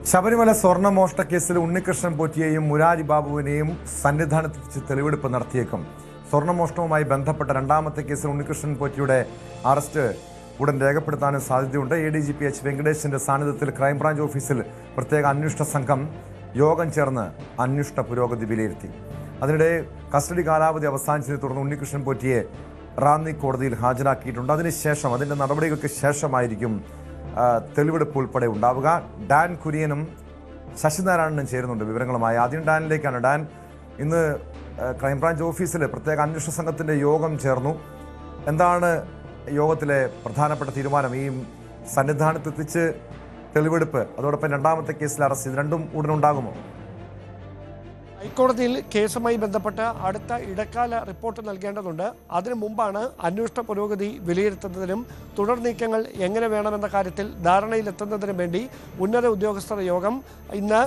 ശബരിമല സ്വർണ്ണമോഷണ കേസിൽ ഉണ്ണികൃഷ്ണൻ പോറ്റിയെയും മുരാരി ബാബുവിനെയും സന്നിധാനത്ത് തെളിവെടുപ്പ് നടത്തിയേക്കും. സ്വർണ്ണമോഷണവുമായി ബന്ധപ്പെട്ട രണ്ടാമത്തെ കേസിൽ ഉണ്ണികൃഷ്ണൻ പോറ്റിയുടെ അറസ്റ്റ് ഉടൻ രേഖപ്പെടുത്താനും സാധ്യതയുണ്ട്. ADGP H. വെങ്കടേഷിന്റെ സാന്നിധ്യത്തിൽ ക്രൈംബ്രാഞ്ച് ഓഫീസിൽ പ്രത്യേക അന്വേഷണ സംഘം യോഗം ചേർന്ന് അന്വേഷണ പുരോഗതി വിലയിരുത്തി. അതിനിടെ കസ്റ്റഡി കാലാവധി അവസാനിച്ചതിനെ തുടർന്ന് ഉണ്ണികൃഷ്ണൻ പോറ്റിയെ റാന്നി കോടതിയിൽ ഹാജരാക്കിയിട്ടുണ്ട്. അതിനുശേഷം അതിൻ്റെ നടപടികൾക്ക് ശേഷമായിരിക്കും തെളിവെടുപ്പ് ഉൾപ്പെടെ ഉണ്ടാവുക. ഡാൻ കുര്യനും ശശിനാരായണനും ചേരുന്നുണ്ട് വിവരങ്ങളുമായി. ആദ്യം ഡാനിലേക്കാണ്. ഡാൻ, ഇന്ന് ക്രൈംബ്രാഞ്ച് ഓഫീസിൽ പ്രത്യേക അന്വേഷണ സംഘത്തിൻ്റെ യോഗം ചേർന്നു. എന്താണ് യോഗത്തിലെ പ്രധാനപ്പെട്ട തീരുമാനം? ഈ സന്നിധാനത്തെത്തിച്ച് തെളിവെടുപ്പ്, അതോടൊപ്പം രണ്ടാമത്തെ കേസിൽ അറസ്റ്റ്, ഇത് രണ്ടും ഉടനുണ്ടാകുമോ? ഹൈക്കോടതിയിൽ കേസുമായി ബന്ധപ്പെട്ട് അടുത്ത ഇടക്കാല റിപ്പോർട്ട് നൽകേണ്ടതുണ്ട്. അതിനു മുമ്പാണ് അന്വേഷണ പുരോഗതി വിലയിരുത്തുന്നതിനും തുടർ നീക്കങ്ങൾ എങ്ങനെ വേണമെന്ന കാര്യത്തിൽ ധാരണയിലെത്തുന്നതിനും വേണ്ടി ഉന്നത ഉദ്യോഗസ്ഥർ യോഗം ഇന്ന്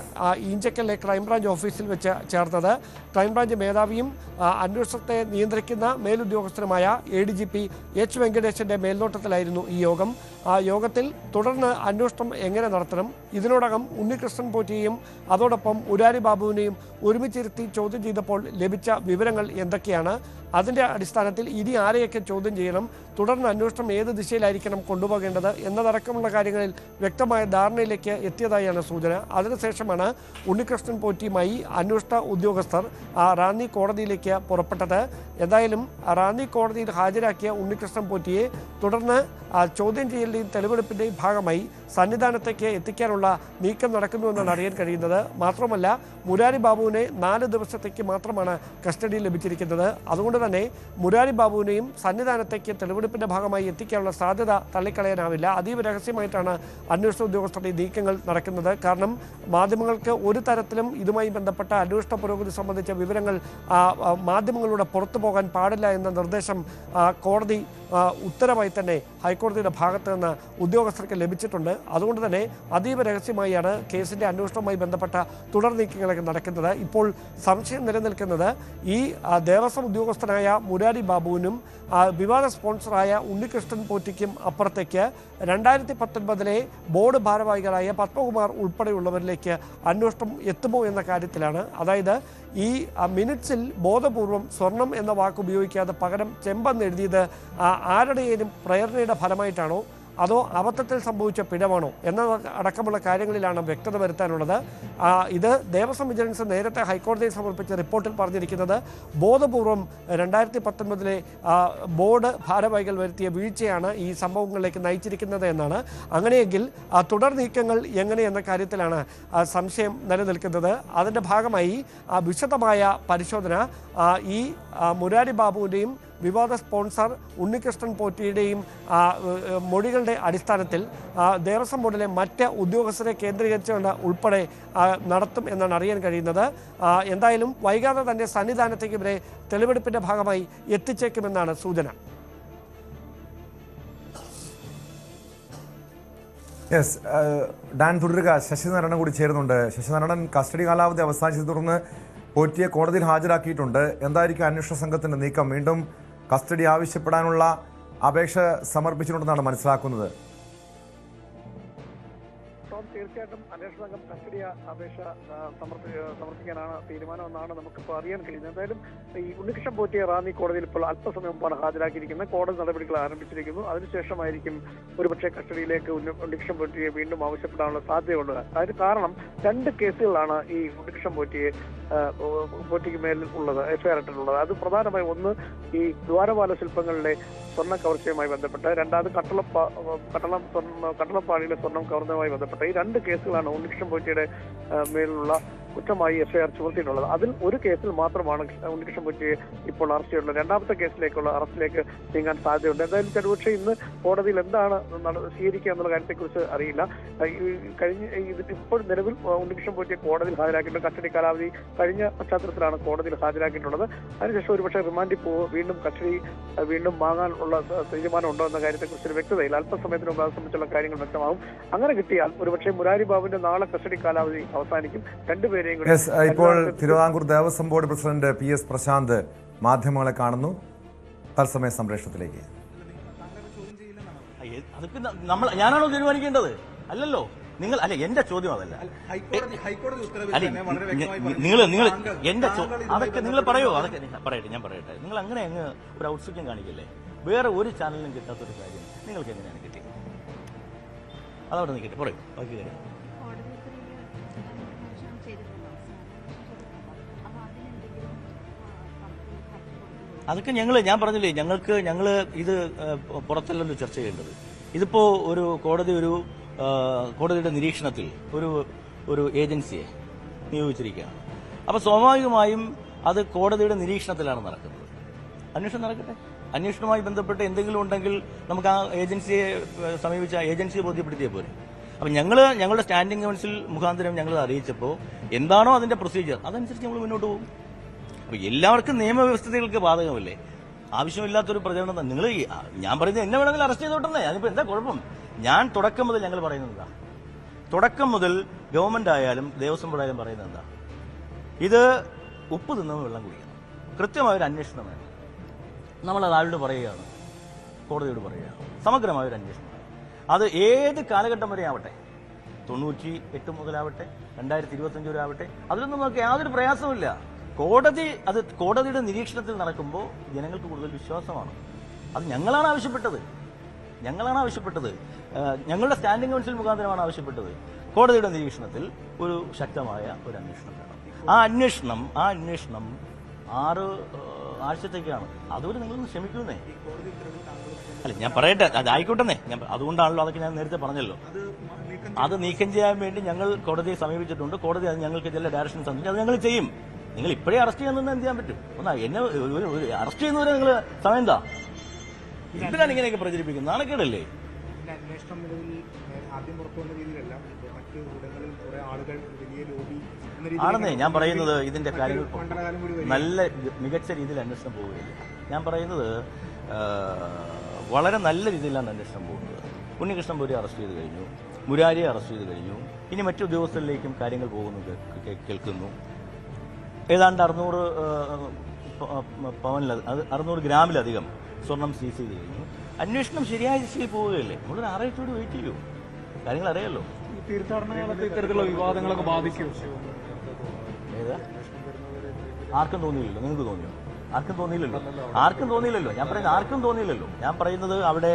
ഈഞ്ചക്കലിലെ ക്രൈംബ്രാഞ്ച് ഓഫീസിൽ വെച്ച് ചേർന്നത്. ക്രൈംബ്രാഞ്ച് മേധാവിയും അന്വേഷണത്തെ നിയന്ത്രിക്കുന്ന മേലുദ്യോഗസ്ഥരുമായ ADGP H. വെങ്കടേഷിന്റെ മേൽനോട്ടത്തിലായിരുന്നു ഈ യോഗം. ആ യോഗത്തിൽ തുടർന്ന് അന്വേഷണം എങ്ങനെ നടത്തണം, ഇതിനോടകം ഉണ്ണികൃഷ്ണൻ പോറ്റിയെയും അതോടൊപ്പം മുരാരി ബാബുവിനെയും ഒരുമിച്ചിരുത്തി ചോദ്യം ചെയ്തപ്പോൾ ലഭിച്ച വിവരങ്ങൾ എന്തൊക്കെയാണ്, അതിൻ്റെ അടിസ്ഥാനത്തിൽ ഇനി ആരെയൊക്കെ ചോദ്യം ചെയ്യണം, തുടർന്ന് അന്വേഷണം ഏത് ദിശയിലായിരിക്കണം കൊണ്ടുപോകേണ്ടത് എന്നതടക്കമുള്ള കാര്യങ്ങളിൽ വ്യക്തമായ ധാരണയിലേക്ക് എത്തിയതായാണ് സൂചന. അതിനുശേഷമാണ് ഉണ്ണികൃഷ്ണൻ പോറ്റിയുമായി അന്വേഷണ ഉദ്യോഗസ്ഥർ റാന്നി കോടതിയിലേക്ക് പുറപ്പെട്ടത്. എന്തായാലും റാന്നി കോടതിയിൽ ഹാജരാക്കിയ ഉണ്ണികൃഷ്ണൻ പോറ്റിയെ തുടർന്ന് ചോദ്യം ചെയ്യലിൻ്റെയും തെളിവെടുപ്പിൻ്റെയും ഭാഗമായി സന്നിധാനത്തേക്ക് എത്തിക്കാനുള്ള നീക്കം നടക്കുന്നുവെന്നാണ് അറിയാൻ കഴിയുന്നത്. മാത്രമല്ല, മുരാരി ബാബുവിനെ 4 ദിവസത്തേക്ക് മാത്രമാണ് കസ്റ്റഡിയിൽ ലഭിച്ചിരിക്കുന്നത്. അതുകൊണ്ട് തന്നെ മുരാരി ബാബുവിനെയും സന്നിധാനത്തേക്ക് തെളിവെടുപ്പിൻ്റെ ഭാഗമായി എത്തിക്കാനുള്ള സാധ്യത തള്ളിക്കളയാനാവില്ല. അതീവ രഹസ്യമായിട്ടാണ് അന്വേഷണ ഉദ്യോഗസ്ഥരുടെ നീക്കങ്ങൾ നടക്കുന്നത്. കാരണം മാധ്യമങ്ങൾക്ക് ഒരു തരത്തിലും ഇതുമായി ബന്ധപ്പെട്ട അന്വേഷണ പുരോഗതി സംബന്ധിച്ച വിവരങ്ങൾ മാധ്യമങ്ങളിലൂടെ പുറത്തു പോകാൻ പാടില്ല എന്ന നിർദ്ദേശം കോടതി ഉത്തരവായി തന്നെ ഹൈക്കോടതിയുടെ ഭാഗത്ത് നിന്ന് ഉദ്യോഗസ്ഥർക്ക് ലഭിച്ചിട്ടുണ്ട്. അതുകൊണ്ട് തന്നെ അതീവ രഹസ്യമായാണ് കേസിൻ്റെ അന്വേഷണവുമായി ബന്ധപ്പെട്ട തുടർ നീക്കങ്ങളൊക്കെ നടക്കുന്നത്. ഇപ്പോൾ സംശയം നിലനിൽക്കുന്നത് ഈ ദേവസ്വം ഉദ്യോഗസ്ഥനായ മുരാരി ബാബുവിനും വിവാദ സ്പോൺസറായ ഉണ്ണികൃഷ്ണൻ പോറ്റിക്കും അപ്പുറത്തേക്ക് 2019 ബോർഡ് ഭാരവാഹികളായ പത്മകുമാർ ഉൾപ്പെടെയുള്ളവരിലേക്ക് അന്വേഷണം എത്തുമോ എന്ന കാര്യത്തിലാണ്. അതായത് ഈ മിനിറ്റ്സിൽ ബോധപൂർവം സ്വർണം എന്ന വാക്ക് ഉപയോഗിക്കാതെ പകരം ചെമ്പെന്ന് എഴുതിയത് ആരുടെയും പ്രേരണയുടെ ഫലമായിട്ടാണോ അതോ അബദ്ധത്തിൽ സംഭവിച്ച പിഴവാണോ എന്ന അടക്കമുള്ള കാര്യങ്ങളിലാണ് വ്യക്തത വരുത്താനുള്ളത്. ഇത് ദേവസ്വം വിജിലൻസ് നേരത്തെ ഹൈക്കോടതിയിൽ സമർപ്പിച്ച റിപ്പോർട്ടിൽ പറഞ്ഞിരിക്കുന്നത് ബോധപൂർവം 2019 ബോർഡ് ഭാരവാഹികൾ വരുത്തിയ വീഴ്ചയാണ് ഈ സംഭവങ്ങളിലേക്ക് നയിച്ചിരിക്കുന്നത് എന്നാണ്. അങ്ങനെയെങ്കിൽ തുടർ നീക്കങ്ങൾ എങ്ങനെ എന്ന കാര്യത്തിലാണ് സംശയം നിലനിൽക്കുന്നത്. അതിൻ്റെ ഭാഗമായി വിശദമായ പരിശോധന ഈ മുരാരി ബാബുവിൻ്റെയും വിവാദ സ്പോൺസർ ഉണ്ണികൃഷ്ണൻ പോറ്റിയുടെയും മൊഴികളുടെ അടിസ്ഥാനത്തിൽ ദേവസ്വം ബോർഡിലെ മറ്റ് ഉദ്യോഗസ്ഥരെ കേന്ദ്രീകരിച്ചുകൊണ്ട് ഉൾപ്പെടെ നടത്തും എന്നാണ് അറിയാൻ കഴിയുന്നത്. എന്തായാലും വൈകാതെ തന്നെ സന്നിധാനത്തേക്ക് ഇവരെ തെളിവെടുപ്പിൻ്റെ ഭാഗമായി എത്തിച്ചേക്കുമെന്നാണ് സൂചന. യെസ്, ഡാൻ തുടരുക. ശശിനാരായണൻ കൂടി ചേരുന്നുണ്ട്. ശശിനാരായണൻ, കസ്റ്റഡി കാലാവധി അവസാനിച്ചതിനെ തുടർന്ന് പോറ്റിയെ കോടതിയിൽ ഹാജരാക്കിയിട്ടുണ്ട്. എന്തായിരിക്കും അന്വേഷണ സംഘത്തിൻ്റെ നീക്കം? വീണ്ടും കസ്റ്റഡി ആവശ്യപ്പെടാനുള്ള അപേക്ഷ സമർപ്പിച്ചിട്ടുണ്ടെന്നാണ് മനസ്സിലാക്കുന്നത്. തീർച്ചയായിട്ടും അന്വേഷണ സംഘം കസ്റ്റഡി അപേക്ഷ സമർപ്പിക്കാനാണ് തീരുമാനമെന്നാണ് നമുക്കിപ്പോൾ അറിയാൻ കഴിയുന്നത്. എന്തായാലും ഈ ഉണ്ണികൃഷ്ണൻ പോറ്റിയെ റാന്നി കോടതിയിൽ ഇപ്പോൾ അല്പസമയം മുമ്പാണ് ഹാജരാക്കിയിരിക്കുന്നത്. കോടതി നടപടികൾ ആരംഭിച്ചിരിക്കുന്നു. അതിനുശേഷമായിരിക്കും ഒരുപക്ഷെ കസ്റ്റഡിയിലേക്ക് ഉണ്ണികൃഷ്ണൻ പോറ്റിയെ വീണ്ടും ആവശ്യപ്പെടാനുള്ള സാധ്യതയുള്ളത്. അതിന് കാരണം 2 കേസുകളാണ് ഈ ഉണ്ണികൃഷ്ണൻ പോറ്റിക്ക് മേൽ ഉള്ളത്, എഫ്ഐആർ ഇട്ടിട്ടുള്ളത്. അത് പ്രധാനമായും ഒന്ന് ഈ ദ്വാരപാല ശില്പങ്ങളിലെ സ്വർണ്ണ കവർച്ചയുമായി ബന്ധപ്പെട്ട്, രണ്ടാമത് കട്ടളപ്പാടിയിലെ സ്വർണം കവർന്നതുമായി ബന്ധപ്പെട്ട ഈ 2 കേസുകളാണ് ഉണ്ണികൃഷ്ണൻ പോറ്റിയുടെ മേലുള്ള കുറ്റമായി എഫ്ഐആർ ചുമത്തിയിട്ടുള്ളത്. അതിൽ ഒരു കേസിൽ മാത്രമാണ് ഉണ്ണികൃഷ്ണൻ പോറ്റിയെ ഇപ്പോൾ അറസ്റ്റ് ചെയ്തിട്ടുള്ളത്. രണ്ടാമത്തെ കേസിലേക്കുള്ള അറസ്റ്റിലേക്ക് നീങ്ങാൻ സാധ്യതയുണ്ട്. എന്തായാലും ചെറുപക്ഷെ ഇന്ന് കോടതിയിൽ എന്താണ് സ്വീകരിക്കുക എന്നുള്ള കാര്യത്തെക്കുറിച്ച് അറിയില്ല. ഇപ്പോൾ നിലവിൽ ഉണ്ണികൃഷ്ണൻ പോറ്റിയെ കോടതിയിൽ ഹാജരാക്കിയിട്ടുണ്ട്. കസ്റ്റഡി കാലാവധി കഴിഞ്ഞ പശ്ചാത്തലത്തിലാണ് കോടതിയിൽ ഹാജരാക്കിയിട്ടുള്ളത്. അതിനുശേഷം ഒരുപക്ഷെ റിമാൻഡിൽ വീണ്ടും കസ്റ്റഡി വീണ്ടും വാങ്ങാനുള്ള തീരുമാനം ഉണ്ടോ എന്ന കാര്യത്തെക്കുറിച്ച് വ്യക്തതയില്ല. അല്പസമയത്തിന് മുമ്പ് അത് സംബന്ധിച്ചുള്ള കാര്യങ്ങൾ വ്യക്തമാകും. അങ്ങനെ കിട്ടിയാൽ ഒരുപക്ഷെ മുരാരി ബാബുവിന്റെ നാളെ കസ്റ്റഡി കാലാവധി അവസാനിക്കും. രണ്ടുപേരെയും ഇപ്പോൾ Thiruvithamkoor Devaswom board president PS Prasanth മാധ്യമങ്ങളെ കാണുന്നു. തത്സമയ സംപ്രേഷണത്തിലേക്ക്. ഞാനാണോ തീരുമാനിക്കേണ്ടത്? അല്ലല്ലോ. നിങ്ങൾ അല്ല, എന്റെ ചോദ്യം അതല്ല. ഹൈക്കോടതി ഉത്തരവിൽ അല്ല, തന്നെ വളരെ വ്യക്തമായി നിങ്ങൾ പറഞ്ഞു, എന്റെ താങ്കൾ അതൊക്കെ നിങ്ങൾ പറയൂ, അതൊക്കെ ഞാൻ പറയട്ടെ. നിങ്ങൾ അങ്ങനെ അങ്ങ് ഒരു ഔത്സുക്യം കാണിക്കല്ലേ. വേറെ ഒരു ചാനലിനും കിട്ടാത്തൊരു കാര്യം നിങ്ങൾക്ക് എങ്ങനെയാണ് കിട്ടിയത്? അതവിടെ നിൽക്കട്ടെ, പറയൂ ബാക്കി കാര്യം. അതൊക്കെ ഞാൻ പറഞ്ഞില്ലേ, ഞങ്ങൾ ഇത് പുറത്തല്ലല്ലോ ചർച്ച ചെയ്യേണ്ടത്. ഇതിപ്പോ ഒരു കോടതിയുടെ നിരീക്ഷണത്തിൽ ഒരു ഏജൻസിയെ നിയോഗിച്ചിരിക്കുകയാണ്. അപ്പൊ സ്വാഭാവികമായും അത് കോടതിയുടെ നിരീക്ഷണത്തിലാണ് നടക്കുന്നത്. അന്വേഷണം നടക്കട്ടെ. അന്വേഷണവുമായി ബന്ധപ്പെട്ട് എന്തെങ്കിലും ഉണ്ടെങ്കിൽ നമുക്ക് ആ ഏജൻസിയെ സമീപിച്ച ഏജൻസിയെ ബോധ്യപ്പെടുത്തിയേ പോരെ. അപ്പം ഞങ്ങളുടെ സ്റ്റാൻഡിംഗ് കൗൺസിൽ മുഖാന്തരം ഞങ്ങൾ അറിയിച്ചപ്പോൾ എന്താണോ അതിന്റെ പ്രൊസീജിയർ അതനുസരിച്ച് നമ്മൾ മുന്നോട്ട് പോകും. അപ്പോൾ എല്ലാവർക്കും നിയമവ്യവസ്ഥകൾക്ക് ബാധകമല്ലേ. ആവശ്യമില്ലാത്തൊരു പ്രചരണം നിങ്ങൾ ഞാൻ പറയുന്നത് എന്നെ വേണമെങ്കിൽ അറസ്റ്റ് ചെയ്തോട്ടെന്നേ. അതിപ്പോൾ എന്താ കുഴപ്പം? ഞാൻ തുടക്കം മുതൽ ഞങ്ങൾ പറയുന്നത് എന്താ? തുടക്കം മുതൽ ഗവൺമെന്റ് ആയാലും ദേവസ്വം ബോർഡ് ആയാലും പറയുന്നത് എന്താ? ഇത് ഉപ്പ് തിന്നവൻ വെള്ളം കുടിക്കണം. കൃത്യമായൊരു അന്വേഷണം വേണം. നമ്മളത് ആരോട് പറയുകയാണ്? കോടതിയോട് പറയുകയാണ്. സമഗ്രമായൊരു അന്വേഷണം. അത് ഏത് കാലഘട്ടം വരെ ആവട്ടെ, 98 മുതലാവട്ടെ, 2025 വരെ ആവട്ടെ, അതിലൊന്നും നമുക്ക് യാതൊരു പ്രയാസമില്ല. കോടതിയുടെ നിരീക്ഷണത്തിൽ നടക്കുമ്പോൾ ജനങ്ങൾക്ക് കൂടുതൽ വിശ്വാസമാണ്. അത് ഞങ്ങളാണ് ആവശ്യപ്പെട്ടത്. ഞങ്ങളുടെ സ്റ്റാൻഡിംഗ് കൗൺസിൽ മുഖാന്തരമാണ് ആവശ്യപ്പെട്ടത്. കോടതിയുടെ നിരീക്ഷണത്തിൽ ഒരു ശക്തമായ ഒരു അന്വേഷണം വേണം. ആ അന്വേഷണം 6 ആഴ്ചത്തേക്കാണ്. അതുവരെ നിങ്ങളൊന്ന് ക്ഷമിക്കുന്നേ. അല്ല, ഞാൻ പറയട്ടെ, അതായിക്കോട്ടെന്നേ. അതുകൊണ്ടാണല്ലോ അതൊക്കെ ഞാൻ നേരത്തെ പറഞ്ഞല്ലോ. അത് നീക്കം ചെയ്യാൻ വേണ്ടി ഞങ്ങൾ കോടതിയെ സമീപിച്ചിട്ടുണ്ട്. കോടതി അത് ഞങ്ങൾക്ക് ചില ഡയറക്ഷൻസ് തന്നിട്ട് അത് ഞങ്ങൾ ചെയ്യും. നിങ്ങൾ ഇപ്പോഴേ അറസ്റ്റ് ചെയ്യാൻ എന്ത് ചെയ്യാൻ പറ്റും? എന്നെ അറസ്റ്റ് ചെയ്യുന്നവരെ നിങ്ങൾ സമയം എന്താ? എന്തിനാണ് ഇങ്ങനെയൊക്കെ പ്രചരിപ്പിക്കുന്നത്? നാണക്കേടല്ലേ? അന്വേഷണം നിലവിൽ ആദ്യം പുറത്തുവന്ന രീതിയിലല്ല, മറ്റു ഇടങ്ങളിൽ കുറെ ആളുകൾ വലിയ ലോബി ആണെന്നേ ഞാൻ പറയുന്നത്. ഇതിന്റെ കാര്യങ്ങൾ നല്ല മികച്ച രീതിയിൽ അന്വേഷണം പോവുകയില്ല. ഞാൻ പറയുന്നത് വളരെ നല്ല രീതിയിലാണ് അന്വേഷണം പോകുന്നത്. ഉണ്ണികൃഷ്ണൻ പോരെ അറസ്റ്റ് ചെയ്ത് കഴിഞ്ഞു, മുരാരിയെ അറസ്റ്റ് ചെയ്ത് കഴിഞ്ഞു. ഇനി മറ്റു ഉദ്യോഗസ്ഥരിലേക്കും കാര്യങ്ങൾ പോകുന്നു കേൾക്കുന്നു. ഏതാണ്ട് 600 ഗ്രാമിലധികം സ്വർണം സീസ് ചെയ്ത് കഴിഞ്ഞു. അന്വേഷണം ശരിയായ ദിശയിൽ പോവുകയല്ലേ. നമ്മളൊരു 6 ആഴ്ചയോട് വെയിറ്റ് ചെയ്യൂ. കാര്യങ്ങൾ അറിയാലോ. തീർത്ഥാടന കാലത്ത് ഇത്തരത്തിലുള്ള വിവാദങ്ങളൊക്കെ ബാധിക്കും. ആർക്കും തോന്നിയില്ലല്ലോ. നിങ്ങൾക്ക് തോന്നിയോ? ആർക്കും തോന്നിയില്ലല്ലോ. ഞാൻ പറയുന്നത് ആർക്കും തോന്നിയില്ലല്ലോ. ഞാൻ പറയുന്നത് അവിടെ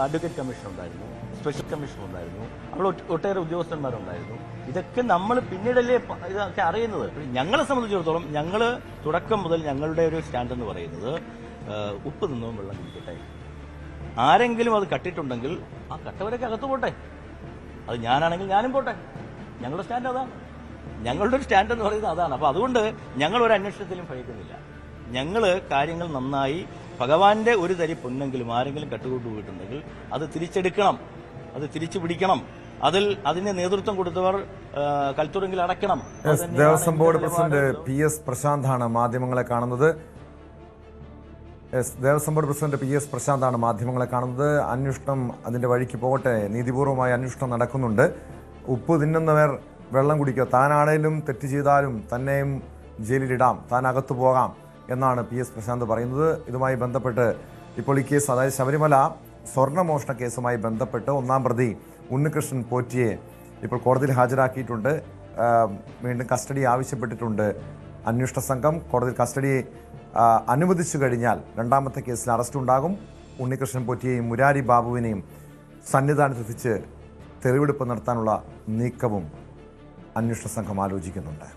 അഡ്വക്കേറ്റ് കമ്മീഷൻ ഉണ്ടായിരുന്നു, സ്പെഷ്യൽ കമ്മീഷൻ ഉണ്ടായിരുന്നു, അവിടെ ഒട്ടേറെ ഉദ്യോഗസ്ഥന്മാരുണ്ടായിരുന്നു. ഇതൊക്കെ നമ്മൾ പിന്നീടല്ലേ ഇതൊക്കെ അറിയുന്നത്. ഞങ്ങളെ സംബന്ധിച്ചിടത്തോളം ഞങ്ങൾ തുടക്കം മുതൽ ഞങ്ങളുടെ ഒരു സ്റ്റാൻഡ് എന്ന് പറയുന്നത് ഉപ്പ് തിന്നവും വെള്ളം കുടിക്കട്ടെ. ആരെങ്കിലും അത് കട്ടിട്ടുണ്ടെങ്കിൽ ആ കട്ടവരൊക്കെ അകത്ത് പോട്ടെ. അത് ഞാനാണെങ്കിൽ ഞാനും പോട്ടെ. ഞങ്ങളുടെ സ്റ്റാൻഡ് അതാണ്. ഞങ്ങളുടെ ഒരു സ്റ്റാൻഡ് എന്ന് പറയുന്നത് അതാണ്. അപ്പോൾ അതുകൊണ്ട് ഞങ്ങൾ ഒരു അന്വേഷണത്തിലും ഭയക്കുന്നില്ല. ഞങ്ങൾ കാര്യങ്ങൾ നന്നായി, ഭഗവാന്റെ ഒരു തരി പൊന്നെങ്കിലും ആരെങ്കിലും കട്ടുകൊണ്ടു പോയിട്ടുണ്ടെങ്കിൽ അത് തിരിച്ചെടുക്കണം, അത് തിരിച്ചു പിടിക്കണം. അതിന് നേതൃത്വം കൊടുത്തവർ കൽത്തുറങ്കിൽ അടയ്ക്കണം. ദേവസ്വം ബോർഡ് പ്രസിഡന്റ് PS പ്രശാന്താണ് മാധ്യമങ്ങളെ കാണുന്നത്. അന്വേഷണം അതിന്റെ വഴിക്ക് പോകട്ടെ. നീതിപൂർവമായ അന്വേഷണം നടക്കുന്നുണ്ട്. ഉപ്പ് തിന്നുന്നവർ വെള്ളം കുടിക്കുക. താനാണേലും തെറ്റ് ചെയ്താലും തന്നെയും ജയിലിലിടാം, താൻ അകത്തു പോകാം എന്നാണ് PS പ്രശാന്ത് പറയുന്നത്. ഇതുമായി ബന്ധപ്പെട്ട് ഇപ്പോൾ ഈ കേസ്, അതായത് ശബരിമല സ്വർണ്ണമോഷണ കേസുമായി ബന്ധപ്പെട്ട് 1-ാം പ്രതി ഉണ്ണികൃഷ്ണൻ പോറ്റിയെ ഇപ്പോൾ കോടതിയിൽ ഹാജരാക്കിയിട്ടുണ്ട്. വീണ്ടും കസ്റ്റഡി ആവശ്യപ്പെട്ടിട്ടുണ്ട് അന്വേഷണ സംഘം. കോടതിയിൽ കസ്റ്റഡി അനുവദിച്ചു കഴിഞ്ഞാൽ 2-ാമത്തെ കേസിൽ അറസ്റ്റ് ഉണ്ടാകും. ഉണ്ണികൃഷ്ണൻ പോറ്റിയെയും മുരാരി ബാബുവിനെയും സന്നിധാനത്തെത്തിച്ച് തെളിവെടുപ്പ് നടത്താനുള്ള നീക്കവും അന്വേഷണ സംഘം ആലോചിക്കുന്നുണ്ട്.